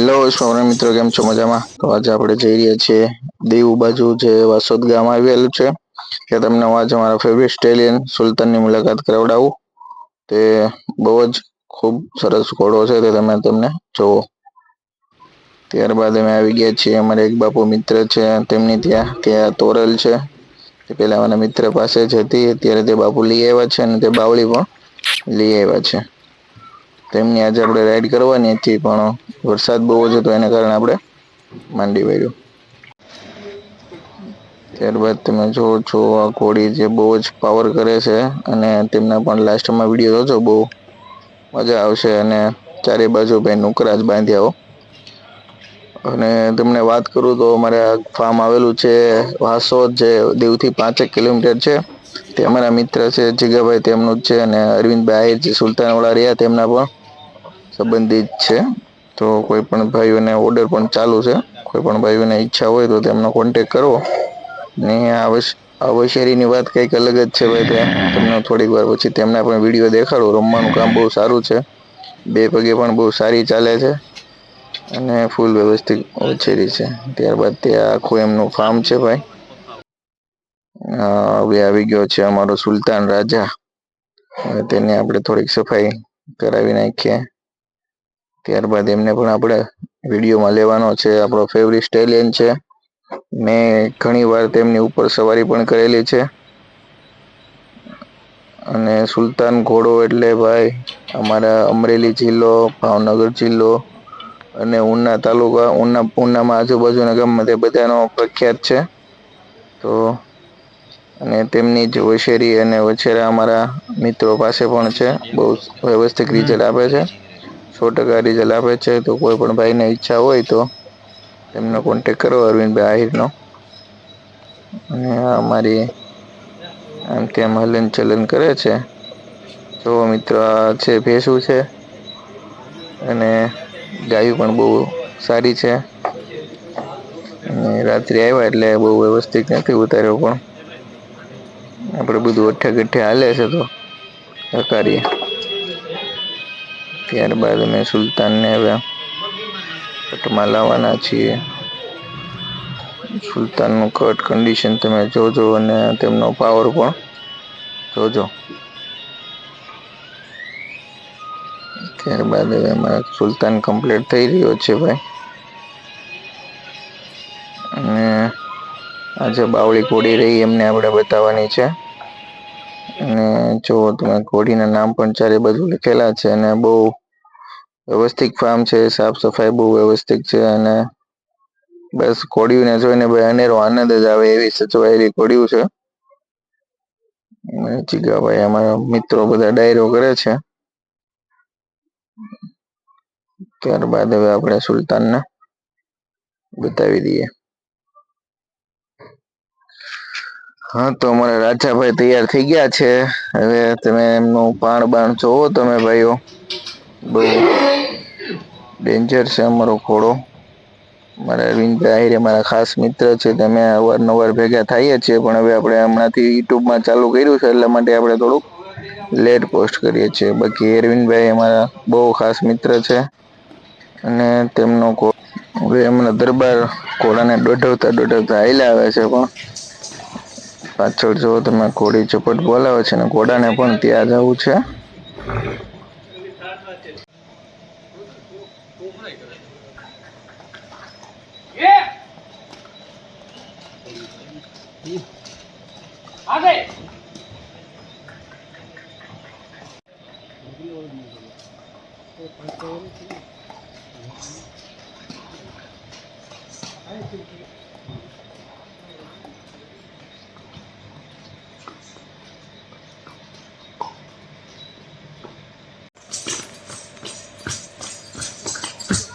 Hello Saurashtra મિત્રો, કેમ છો? મજામાં? તો આજે આપણે જઈ રહ્યા છીએ દીવ બાજુ, જે વાસોદ ગામ આવેલું છે. કે તમને આજે મારા ફેવરિટ સ્ટેલિયન સુલતાનની મુલાકાત કરાવડાવું. તે બહુ જ ખૂબ સરસ ઘોડો છે, તે તમે તમને જોવો. ત્યારબાદ અમે આવી ગયા છીએ અમારે એક બાપુ મિત્ર છે તેમની ત્યાં તોરલ છે. તે પેલા અમારા મિત્ર પાસે જ હતી, અત્યારે તે બાપુ લઈ આવ્યા છે અને તે બાવળી પણ લઈ આવ્યા છે. તેમની આજે આપણે રાઈડ કરવાની હતી, પણ વરસાદ બહુ જ હતો, એના કારણે આપણે માંડી વાયડું. ત્યારબાદ તમે જોવો છો આ ઘોડી જે બહુ જ પાવર કરે છે, અને તેમના પણ લાસ્ટમાં વિડીયો જોજો, બહુ મજા આવશે. અને ચારે બાજુ ભાઈ નુકરા જ બાંધ્યા હો. અને તમને વાત કરું તો અમારે ફાર્મ આવેલું છે વાસોદ, જે દીવથી 5 કિલોમીટર છે. તે અમારા મિત્ર છે જીગાભાઈ, તેમનું જ છે. અને અરવિંદભાઈ આહિર જે સુલતાન વાળા રહ્યા તેમના પણ સંબંધિત છે. તો કોઈ પણ ભાઈઓને ઓર્ડર પણ ચાલુ છે. કોઈ પણ ભાઈઓને ઈચ્છા હોય તો તેમનો કોન્ટેક કરવો. ને આ શેરીની વાત કઈક અલગ જ છે ભાઈ. ત્યાં તમને થોડીક વાર પછી તેમના પણ વિડીયો દેખાડો. રમવાનું કામ બહુ સારું છે, બે પગે પણ બહુ સારી ચાલે છે. અને ફૂલ વ્યવસ્થિત ઉછેરી છે. ત્યારબાદ ત્યાં આખું એમનું ફાર્મ છે ભાઈ. હવે આવી ગયો છે અમારો સુલતાન રાજા. હવે તેને આપણે થોડીક સફાઈ કરાવી નાખીએ. ત્યારબાદ એમને પણ આપણે વિડીયોમાં લેવાનો છે. આપણો ફેવરિટ સ્ટેલિયન છે. મેં ઘણી વાર તેમની ઉપર સવારી પણ કરેલી છે. અને સુલતાન ઘોડો એટલે ભાઈ અમારા અમરેલી જિલ્લો, ભાવનગર જિલ્લો અને ઉના તાલુકા, ઉનામાં આજુબાજુના ગામમાં તે બધાનો પ્રખ્યાત છે. તો અને તેમની જ વશેરી અને વછેરા અમારા મિત્રો પાસે પણ છે. બહુ વ્યવસ્થિત રિઝલ્ટ આપે છે. 100% રિઝલ્ટ આપે છે. તો કોઈ પણ ભાઈને ઈચ્છા હોય તો તેમનો કોન્ટેક કરો, અરવિંદભાઈ આહિરનો. અને અમારી આમ તેમ હલન ચલન કરે છે. જો મિત્ર આ છે ભેંસુ છે. અને ગાયો પણ બહુ સારી છે. અને રાત્રે આવ્યા એટલે બહુ વ્યવસ્થિત નથી ઉતાર્યો, પણ આપડે બધું અઠ્ઠે કઠ્ઠે હાલે છે તો હકારીએ. ત્યારબાદ અમે સુલતાનને હવે કટમાં લાવવાના છીએ. સુલતાનનું કટ કંડિશન તમે જોજો, અને તેમનો પાવર પણ જોજો. ત્યારબાદ હવે એમાં સુલતાન કમ્પ્લીટ થઈ રહ્યો છે ભાઈ. અને આજે બાવળી ઘોડી રહી એમને આપણે બતાવવાની છે. અને જો તમે ઘોડીના નામ પણ ચારે બાજુ લખેલા છે. અને બહુ વ્યવસ્થિત ફાર્મ છે, સાફ સફાઈ બહુ વ્યવસ્થિત છે. અને બસ ઘોડીઓને જોઈને ભાઈ અનેરો આનંદ જ આવે એવી સચવાયેલી ઘોડીઓ છે. જીગાભાઈ અમારા મિત્રો બધા ડાયરો કરે છે. ત્યારબાદ હવે આપણે સુલતાનને બતાવી દઈએ. હા, તો અમારા રાજાભાઈ તૈયાર થઈ ગયા છે. હવે તમે એમનું પાણ બાણ જોવો તમે ભાઈઓ. બહુ ડેન્જર છે અમારો ઘોડો. મારા અરવિંદભાઈ આહિર મારા ખાસ મિત્ર છે. તમે અવારનવાર ભેગા થઈએ છીએ, પણ હવે આપણે હમણાંથી યુટ્યુબમાં ચાલુ કર્યું છે, એટલા માટે આપણે થોડુંક લેટ પોસ્ટ કરીએ છીએ. બાકી અરવિંદભાઈ અમારા બહુ ખાસ મિત્ર છે. અને તેમનો હવે એમના દરબાર ઘોડાને દોઢવતા હાલ્યા આવે છે. પણ પાછળ જોવો તમે ઘોડી ઝપટ બોલાવે છે. અને ઘોડાને પણ ત્યાં જવું છે.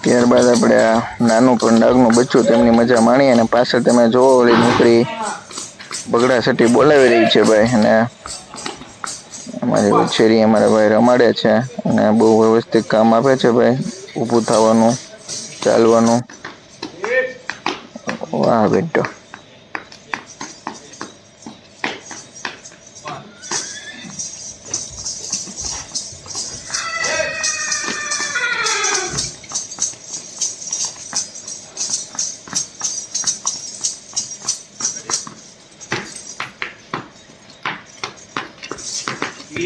ત્યારબાદ આપણે આ નાનું પણ ડાગનું બચ્ચું તેમની મજા માણી. અને પાછળ તમે જોવો ઓલી નોકરી બગડા સટી બોલાવી રહી છે ભાઈ. અને અમારી વછેરી અમારા ભાઈ રમાડે છે. અને બહુ વ્યવસ્થિત કામ આપે છે ભાઈ. ઊભું થવાનું, ચાલવાનું. વાહ બેટો. તો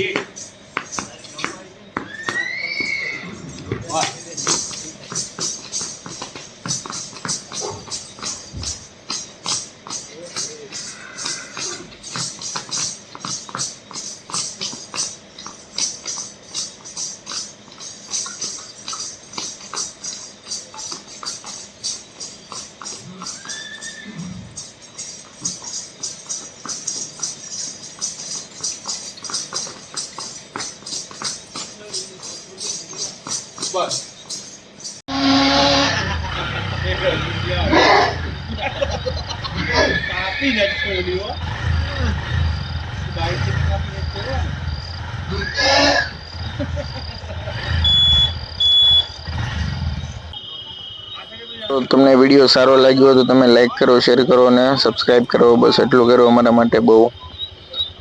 તમને વિડીયો સારો લાગ્યો હોય તો તમે લાઈક કરો, શેર કરો અને સબસ્ક્રાઈબ કરો. બસ એટલું કરો અમારા માટે બહુ.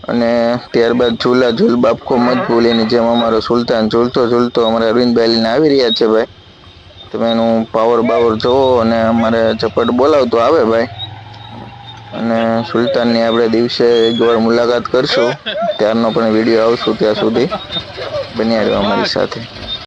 અને ત્યારબાદ ઝૂલા ઝૂલ બાપકો મત ભૂલીની જેમ અમારો સુલતાન ઝૂલતો ઝૂલતો અમારા અરવિંદભાઈ ને આવી રહ્યા છે ભાઈ. તમે એનું પાવર બાવર જોવો અને અમારે ઝપટ બોલાવતો આવે ભાઈ. અને સુલતાનની આપણે દિવસે એકવાર મુલાકાત કરશું. ત્યારનો પણ વિડીયો આવશું. ત્યાં સુધી બન્યા રહ્યો અમારી સાથે.